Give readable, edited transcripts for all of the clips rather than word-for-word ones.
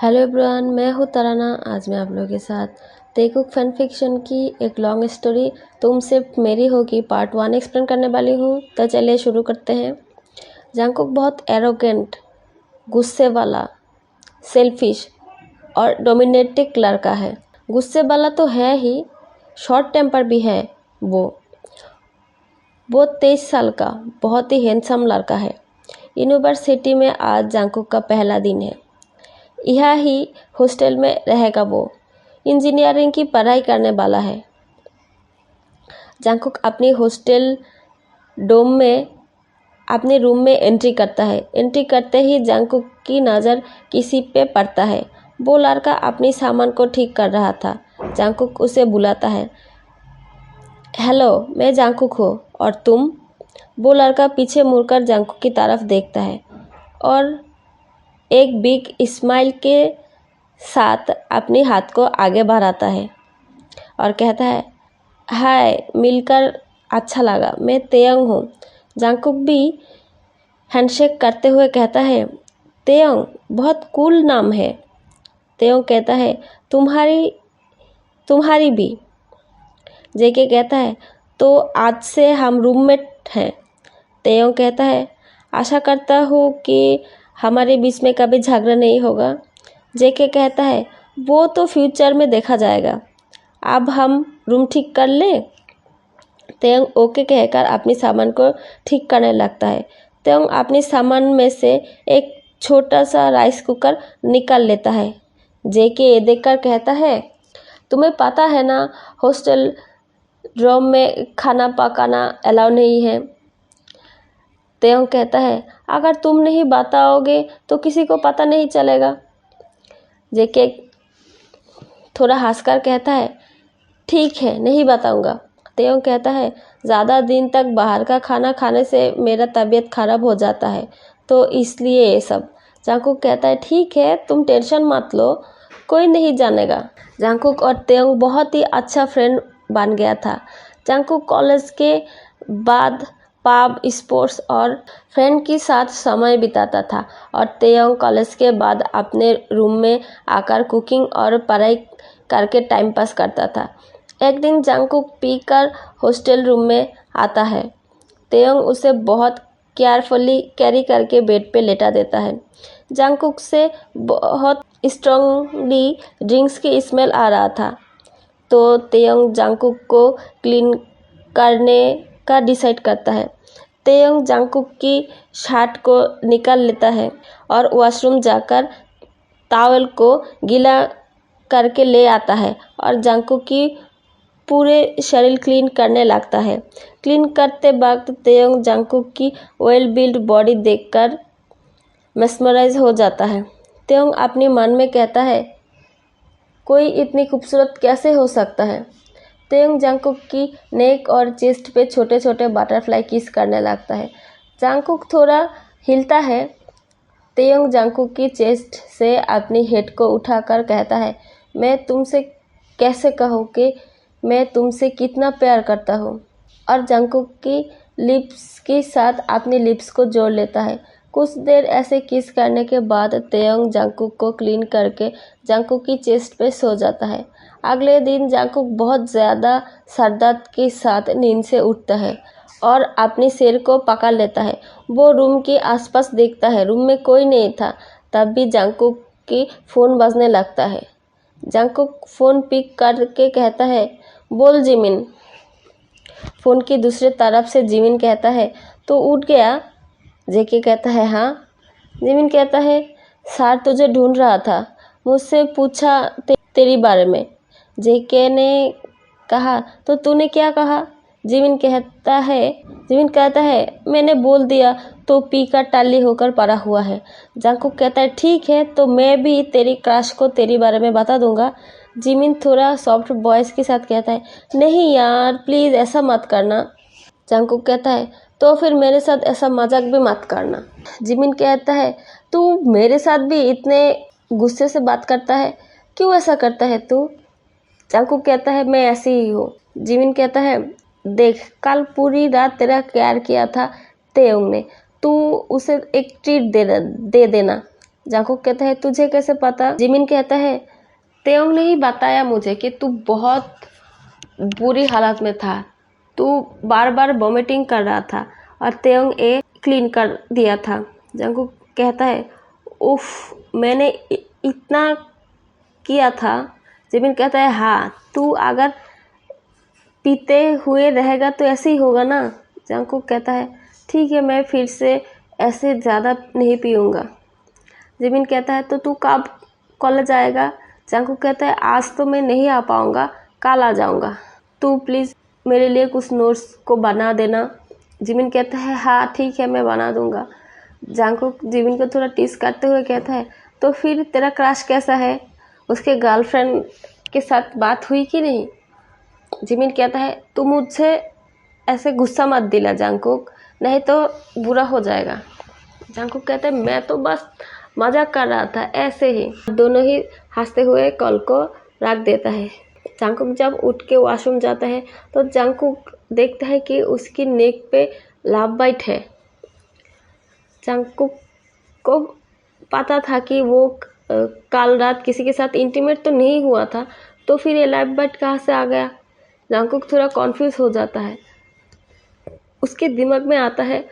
Hello everyone, मैं हूँ तराना। आज मैं आप लोगों के साथ तेकुक फैन फिक्शन की एक लॉन्ग स्टोरी तुम सिर्फ मेरी होगी पार्ट 1 एक्सप्लेन करने वाली हूँ। तो चलिए शुरू करते हैं। जंगकुक बहुत एरोगेंट, गुस्से वाला, सेल्फिश और डोमिनेटिक लड़का है। गुस्से वाला तो है ही, शॉर्ट टेम्पर भी है। वो 23 साल का बहुत ही हैंडसम लड़का है। यूनिवर्सिटी में आज जंगकुक का पहला दिन है। यहाँ ही हॉस्टल में रहेगा। वो इंजीनियरिंग की पढ़ाई करने वाला है। जंगकुक अपनी हॉस्टल डोम में अपने रूम में एंट्री करता है। एंट्री करते ही जंगकुक की नज़र किसी पे पड़ता है। वो लड़का अपनी सामान को ठीक कर रहा था। जंगकुक उसे बुलाता है, हेलो, मैं जंगकुक हूँ, और तुम? वो लड़का पीछे मुड़कर जंगकुक की तरफ देखता है और एक बिग स्माइल के साथ अपने हाथ को आगे बढ़ाता है और कहता है, हाय, मिलकर अच्छा लगा, मैं तेयंग हूँ। जंगकुक भी हैंडशेक करते हुए कहता है, तेयंग बहुत कूल नाम है। तेयंग कहता है, तुम्हारी भी। जेके कहता है, तो आज से हम रूममेट हैं। तेयंग कहता है, आशा करता हूँ कि हमारे बीच में कभी झगड़ा नहीं होगा। जेके कहता है, वो तो फ्यूचर में देखा जाएगा, अब हम रूम ठीक कर लें। तेयंग ओके कहकर अपनी सामान को ठीक करने लगता है। तेयंग अपने सामान में से एक छोटा सा राइस कुकर निकाल लेता है। जेके ये देखकर कहता है, तुम्हें पता है ना, हॉस्टल रूम में खाना पकाना अलाउ नहीं है। तेयंग कहता है, अगर तुम नहीं बताओगे तो किसी को पता नहीं चलेगा। जेके थोड़ा हंसकर कहता है, ठीक है, नहीं बताऊंगा। तेयंग कहता है, ज़्यादा दिन तक बाहर का खाना खाने से मेरा तबीयत खराब हो जाता है, तो इसलिए ये सब। जंगकुक कहता है, ठीक है, तुम टेंशन मत लो, कोई नहीं जानेगा। जंगकुक और तेयंग बहुत ही अच्छा फ्रेंड बन गया था। जंगकुक कॉलेज के बाद पब, स्पोर्ट्स और फ्रेंड के साथ समय बिताता था और तेयंग कॉलेज के बाद अपने रूम में आकर कुकिंग और पढ़ाई करके टाइम पास करता था। एक दिन जंगकुक पीकर हॉस्टल रूम में आता है। तेयंग उसे बहुत केयरफुली कैरी करके बेड पे लेटा देता है। जंगकुक से बहुत स्ट्रांगली ड्रिंक्स की स्मेल आ रहा था, तो तेयंग जंगकुक को क्लीन करने का डिसाइड करता है। तेयंग जंगकुक की शर्ट को निकाल लेता है और वॉशरूम जाकर टॉवल को गीला करके ले आता है और जंगकुक की पूरे शरीर क्लीन करने लगता है। क्लीन करते वक्त तेयंग जंगकुक की वेल बिल्ड बॉडी देखकर मेस्मराइज हो जाता है। तेयंग अपने मन में कहता है, कोई इतनी खूबसूरत कैसे हो सकता है। तेयंग जंगकुक की नेक और चेस्ट पे छोटे छोटे बटरफ्लाई किस करने लगता है। जंगकुक थोड़ा हिलता है। तेयंग जंगकुक की चेस्ट से अपनी हेड को उठाकर कहता है, मैं तुमसे कैसे कहूँ कि मैं तुमसे कितना प्यार करता हूँ। और जंगकुक की लिप्स के साथ अपनी लिप्स को जोड़ लेता है। कुछ देर ऐसे किस करने के बाद तेयंग जंगकुक को क्लीन करके जंगकुक की चेस्ट पे सो जाता है। अगले दिन जंगकुक बहुत ज़्यादा सरदर्द के साथ नींद से उठता है और अपने सिर को पकड़ लेता है। वो रूम के आसपास देखता है, रूम में कोई नहीं था। तब भी जंगकुक की फ़ोन बजने लगता है। जंगकुक फ़ोन पिक करके कहता है, बोल जिमिन। फ़ोन की दूसरी तरफ से जिमिन कहता है, तो उठ गया। जेके कहता है, हाँ। जिमिन कहता है, सर तुझे ढूंढ रहा था, मुझसे पूछा तेरी बारे में। जेके ने कहा, तो तूने क्या कहा? जिमिन कहता है, मैंने बोल दिया तो पी का टाली होकर पड़ा हुआ है। जंगकुक कहता है, ठीक है, तो मैं भी तेरी क्रश को तेरी बारे में बता दूंगा। जिमिन थोड़ा सॉफ्ट वॉइस के साथ कहता है, नहीं यार, प्लीज़ ऐसा मत करना। जंगकुक कहता है, तो फिर मेरे साथ ऐसा मजाक भी मत करना। जिमिन कहता है, तू मेरे साथ भी इतने गुस्से से बात करता है, क्यों ऐसा करता है तू? जंगकुक कहता है, मैं ऐसी ही हूँ। जिमिन कहता है, देख, कल पूरी रात तेरा केयर किया था तेयंग ने, तू उसे एक ट्रीट दे देना। जंगकुक कहता है तुझे कैसे पता? जिमिन कहता है तेयोंग ने ही बताया मुझे कि तू बहुत बुरी हालत में था, तू बार बार वॉमिटिंग कर रहा था और तेयोंग ए क्लीन कर दिया था। जंगकुक कहता है उफ, मैंने इतना किया था। जिमिन कहता है हाँ, तू अगर पीते हुए रहेगा तो ऐसे ही होगा ना। जंगकुक कहता है ठीक है, मैं फिर से ऐसे ज़्यादा नहीं पीऊँगा। जिमिन कहता है तो तू कब कॉलेज आएगा? जंगकुक कहता है आज तो मैं नहीं आ पाऊँगा, कल आ जाऊँगा। तू प्लीज़ मेरे लिए कुछ नोट्स को बना देना। जिमिन कहता है हाँ ठीक है, मैं बना दूँगा। जंगकुक जिमिन को थोड़ा टीस करते हुए कहता है तो फिर तेरा क्रश कैसा है? उसके गर्लफ्रेंड के साथ बात हुई कि नहीं? जिमिन कहता है तू मुझसे ऐसे गुस्सा मत दिला जंगकुक, नहीं तो बुरा हो जाएगा। जंगकुक कहता है मैं तो बस मजाक कर रहा था, ऐसे ही। दोनों ही हंसते हुए कॉल को रख देता है। जंगकुक जब उठ के वॉशरूम जाता है तो जंगकुक देखता है कि उसकी नेक पे लव बाइट है। जंगकुक को पता था कि वो कल रात किसी के साथ इंटीमेट तो नहीं हुआ था, तो फिर ये लव बाइट कहाँ से आ गया? जंगकुक थोड़ा कॉन्फ्यूज हो जाता है। उसके दिमाग में आता है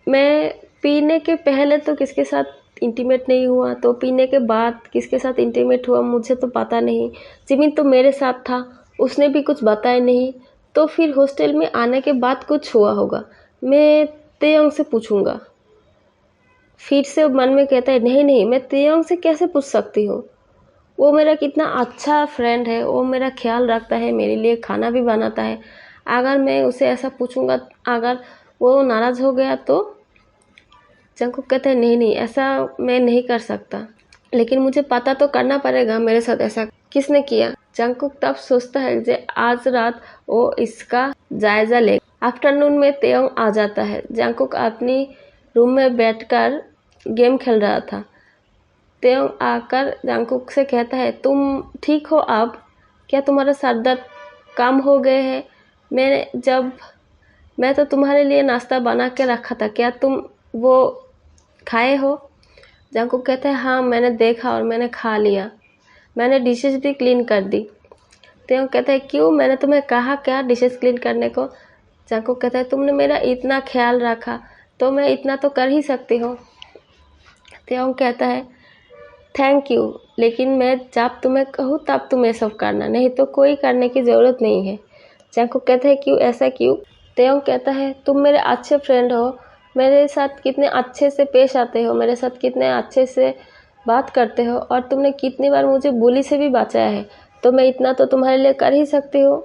मैं पीने के पहले तो किसके साथ इंटीमेट नहीं हुआ, तो पीने के बाद किसके साथ इंटीमेट हुआ मुझे तो पता नहीं। जिमिन तो मेरे साथ था, उसने भी कुछ बताया नहीं, तो फिर हॉस्टल में आने के बाद कुछ हुआ होगा। मैं तेयोंग से पूछूंगा। फिर से मन में कहता है नहीं नहीं, मैं तेयोंग से कैसे पूछ सकती हूँ? वो मेरा कितना अच्छा फ्रेंड है, वो मेरा ख्याल रखता है, मेरे लिए खाना भी बनाता है। अगर मैं उसे ऐसा पूछूंगा, अगर वो नाराज़ हो गया तो? जंगकुक कहता है नहीं नहीं, ऐसा मैं नहीं कर सकता, लेकिन मुझे पता तो करना पड़ेगा मेरे साथ ऐसा किसने किया। जंगकुक तब सोचता है कि आज रात वो इसका जायजा ले। आफ्टरनून में तेयोंग आ जाता है। जंगकुक अपनी रूम में बैठकर गेम खेल रहा था। तेयोंग आकर जंगकुक से कहता है तुम ठीक हो अब? क्या तुम्हारा सर दर्द कम हो गए हैं? मैं तो तुम्हारे लिए नाश्ता बना के रखा था, क्या तुम वो खाए हो? जंगकुक कहता है हाँ, मैंने देखा और मैंने खा लिया, मैंने डिशेस भी क्लीन कर दी। तेयोंग कहता है क्यों, मैंने तुम्हें कहा क्या डिशेस क्लीन करने को? जंगकुक कहता है तुमने मेरा इतना ख्याल रखा तो मैं इतना तो कर ही सकती हूँ। तेयोंग कहता है थैंक यू, लेकिन मैं जब तुम्हें कहूँ तब तुम ये सब करना, नहीं तो कोई करने की ज़रूरत नहीं है। जंगकुक कहता है क्यों, ऐसा क्यों? तेयोंग कहता है तुम मेरे अच्छे फ्रेंड हो, मेरे साथ कितने अच्छे से पेश आते हो, मेरे साथ कितने अच्छे से बात करते हो, और तुमने कितनी बार मुझे बुली से भी बचाया है, तो मैं इतना तो तुम्हारे लिए कर ही सकती हूँ।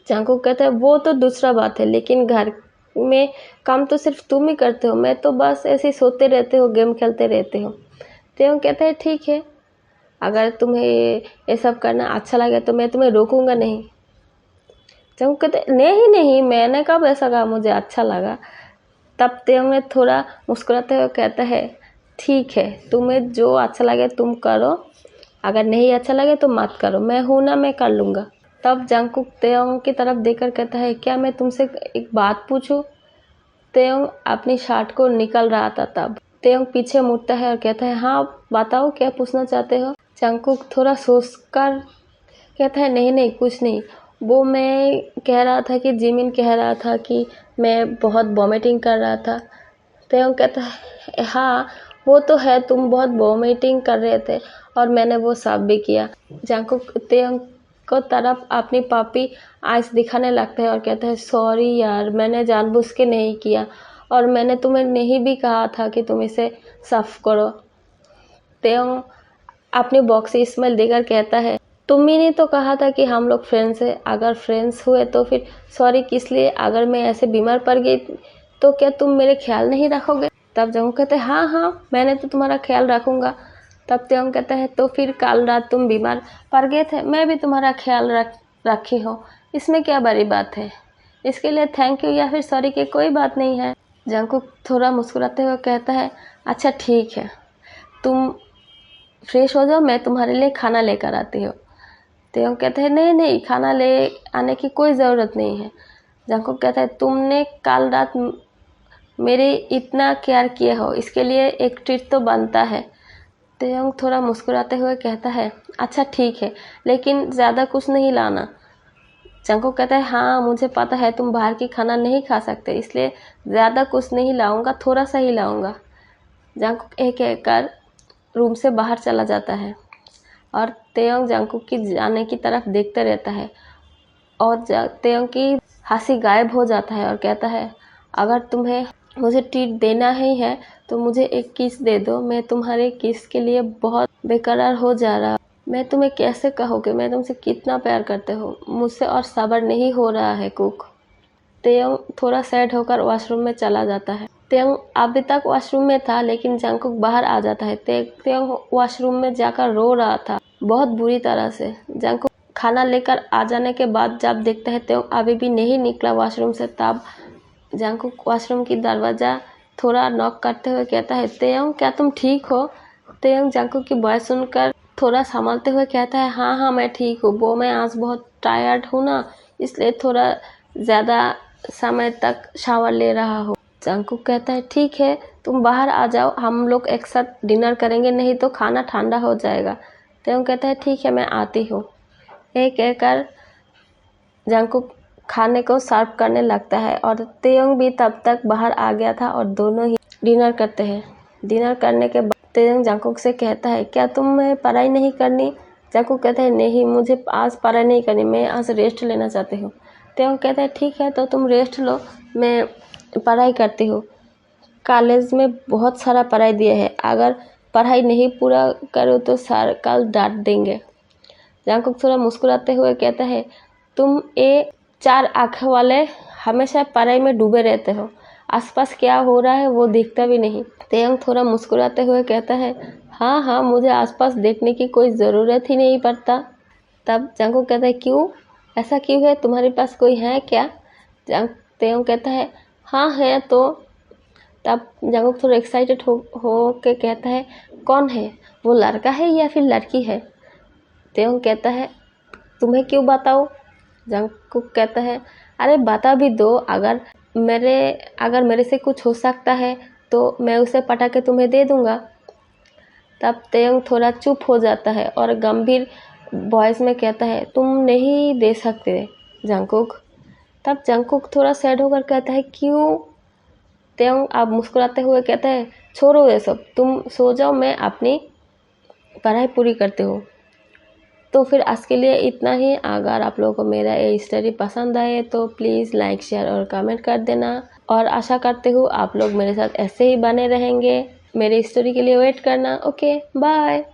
जंगकुक कहता है वो तो दूसरा बात है, लेकिन घर में काम तो सिर्फ तुम ही करते हो, मैं तो बस ऐसे ही सोते रहते हो, गेम खेलते रहते हो। तेयोंग कहता है ठीक है, अगर तुम्हें ये सब करना अच्छा लगे तो मैं तुम्हें रोकूंगा नहीं। जंगकुक कहते नहीं नहीं, मैंने कब ऐसा कहा मुझे अच्छा लगा। तब तेयोंग ने थोड़ा मुस्कुराते हुए कहता है ठीक है, तुम्हें जो अच्छा लगे तुम करो, अगर नहीं अच्छा लगे तो मत करो, मैं हूं ना, मैं कर लूँगा। तब जंगकुक तेयोंग की तरफ देखकर कहता है क्या मैं तुमसे एक बात पूछूं? तेयोंग अपनी शर्ट को निकल रहा था। तब तेयोंग पीछे मुड़ता है और कहता है हाँ बताओ, क्या पूछना चाहते हो? जंगकुक थोड़ा सोचकर कहता है नहीं नहीं, कुछ नहीं, वो मैं कह रहा था कि जिमिन कह रहा था कि मैं बहुत वॉमिटिंग कर रहा था। तेयोंग कहता है हाँ वो तो है, तुम बहुत वॉमिटिंग कर रहे थे और मैंने वो साफ भी किया। जंगकुक तेयोंग को तरफ अपनी पापी आइस दिखाने लगता है और कहता है सॉरी यार, मैंने जानबूझ के नहीं किया, और मैंने तुम्हें नहीं भी कहा था कि तुम इसे साफ करो। तेयोंग अपनी बॉक्सी स्मेल देकर कहता है तुम ही ने तो कहा था कि हम लोग फ्रेंड्स हैं, अगर फ्रेंड्स हुए तो फिर सॉरी किस लिए? अगर मैं ऐसे बीमार पड़ गई तो क्या तुम मेरे ख्याल नहीं रखोगे? तब जंगकुक कहते हैं हाँ हाँ, मैंने तो तुम्हारा ख्याल रखूंगा। तब तेयोंग कहता है तो फिर कल रात तुम बीमार पड़ गए थे, मैं भी तुम्हारा ख्याल रखी हूँ, इसमें क्या बड़ी बात है? इसके लिए थैंक यू या फिर सॉरी की कोई बात नहीं है। जंगकुक थोड़ा मुस्कुराते हुए कहता है अच्छा ठीक है, तुम फ्रेश हो जाओ, मैं तुम्हारे लिए खाना लेकर आती हूँ। तेयोंग कहते हैं नहीं नहीं, खाना ले आने की कोई ज़रूरत नहीं है। जंगकुक कहता है तुमने कल रात मेरी इतना केयर किए हो, इसके लिए एक ट्रीट तो बनता है। तेयोंग थोड़ा मुस्कुराते हुए कहता है, अच्छा ठीक है, लेकिन ज़्यादा कुछ नहीं लाना। जंगकुक कहता है, हाँ मुझे पता है तुम बाहर की खाना नहीं खा सकते, इसलिए ज़्यादा कुछ नहीं लाऊंगा, थोड़ा सा ही लाऊंगा। जंगकुक एक कहकर रूम से बाहर चला जाता है और तेयोंग जंगकुक की जाने की तरफ देखते रहता है और तेयोंग की हंसी गायब हो जाता है और कहता है, अगर तुम्हें मुझे ट्रीट देना ही है तो मुझे एक किस दे दो, मैं तुम्हारे किस के लिए बहुत बेकरार हो जा रहा। मैं तुम्हें कैसे कहूँगी मैं तुमसे कितना प्यार करते हो, मुझसे और सब्र नहीं हो रहा है कुक। तेयोंग थोड़ा सैड होकर वॉशरूम में चला जाता है। तेयोंग अभी तक वॉशरूम में था, लेकिन जंगकुक बाहर आ जाता है। तेयोंग वॉशरूम में जाकर रो रहा था बहुत बुरी तरह से। जंगकुक खाना लेकर आ जाने के बाद जब देखता है तेयोंग अभी भी नहीं निकला वॉशरूम से, तब जंगकुक वॉशरूम की दरवाज़ा थोड़ा नॉक करते हुए कहता है, तेयोंग क्या तुम ठीक हो? तेयोंग जंगकुक की वॉइस सुनकर थोड़ा संभलते हुए कहता है, हाँ हाँ मैं ठीक हूँ, वो मैं आज बहुत टायर्ड हूँ ना, इसलिए थोड़ा ज़्यादा समय तक शावर ले रहा हूँ। जंगकुक कहता है, ठीक है तुम बाहर आ जाओ, हम लोग एक साथ डिनर करेंगे, नहीं तो खाना ठंडा हो जाएगा। तेयोंग कहता है, ठीक है मैं आती हूँ। ये कहकर जंगकुक खाने को सर्व करने लगता है और तेयोंग भी तब तक बाहर आ गया था और दोनों ही डिनर करते हैं। डिनर करने के बाद तेयोंग जंगकुक से कहता है, क्या तुम्हें पढ़ाई नहीं करनी? जंगकुक कहता है, नहीं मुझे आज पढ़ाई नहीं करनी, मैं आज रेस्ट लेना चाहती हूँ। तेयोंग कहता है, ठीक है तो तुम रेस्ट लो, मैं पढ़ाई करती हूँ। कॉलेज में बहुत सारा पढ़ाई दिया है, अगर पढ़ाई नहीं पूरा करो तो सर कल डांट देंगे। जंगकुक थोड़ा मुस्कुराते हुए कहता है, तुम ये 4 आँखों वाले हमेशा पढ़ाई में डूबे रहते हो, आसपास क्या हो रहा है वो दिखता भी नहीं। तेयोंग थोड़ा मुस्कुराते हुए कहता है, हाँ हाँ मुझे आसपास देखने की कोई ज़रूरत ही नहीं पड़ता। तब जंगकुक कहता है, क्यों, ऐसा क्यों है, तुम्हारे पास कोई है क्या? तेयोंग कहता है, हाँ है तो। तब जंगकुक थोड़ा एक्साइटेड हो के कहता है, कौन है, वो लड़का है या फिर लड़की है? तेयोंग कहता है, तुम्हें क्यों बताओ? जंगकुक कहता है, अरे बता भी दो, अगर मेरे से कुछ हो सकता है तो मैं उसे पटा के तुम्हें दे दूंगा। तब तेयोंग थोड़ा चुप हो जाता है और गंभीर वॉइस में कहता है, तुम नहीं दे सकते जंगकुक। तब जंगकुक थोड़ा सैड होकर कहता है, क्यों? तेयोंग अब मुस्कुराते हुए कहता है, छोड़ो ये सब, तुम सो जाओ, मैं अपनी पढ़ाई पूरी करती हूँ। तो फिर आज के लिए इतना ही। अगर आप लोगों को मेरा ये स्टोरी पसंद आए तो प्लीज़ लाइक शेयर और कमेंट कर देना, और आशा करती हूँ आप लोग मेरे साथ ऐसे ही बने रहेंगे। मेरी स्टोरी के लिए वेट करना। Okay bye.